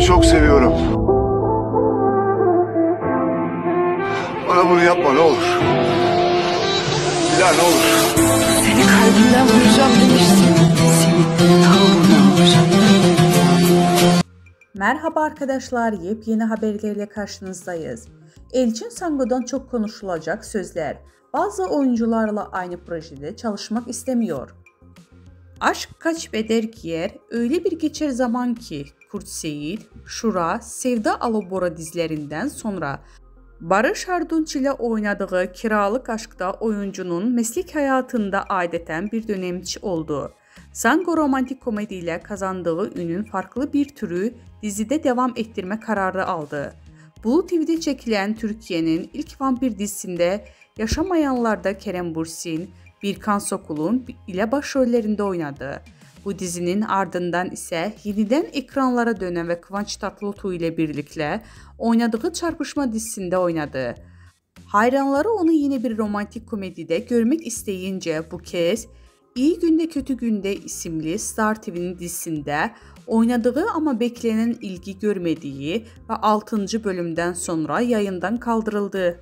çok seviyorum. Bana bunu yapma ne olur. Dila ne olur. Seni kalbimden vuracağım demiştim. Seni daha buradan vuracağım. Merhaba arkadaşlar, yepyeni haberlerle karşınızdayız. Elçin Sangu'dan çok konuşulacak sözler. Bazı oyuncularla aynı projede çalışmak istemiyor. Aşk kaç beder giyer, öyle bir geçer zaman ki Kurt Seyit, Şura, Sevda Alabora dizilerinden sonra Barış Arduç ile oynadığı Kiralık Aşk'ta oyuncunun meslek hayatında adeten bir dönemçi oldu. Sango romantik komedi ile kazandığı ünün farklı bir türü dizide devam ettirme kararı aldı. Blue TV'de çekilen Türkiye'nin ilk vampir dizisinde Yaşamayanlar'da Kerem Bürsin, Birkan Sokul'un ile başrollerinde oynadı. Bu dizinin ardından ise yeniden ekranlara dönen ve Kıvanç Tatlıtuğ ile birlikte oynadığı Çarpışma dizisinde oynadı. Hayranları onu yine bir romantik komedide görmek isteyince bu kez İyi Günde Kötü Günde isimli Star TV'nin dizisinde oynadığı ama beklenen ilgi görmediği ve 6. bölümden sonra yayından kaldırıldı.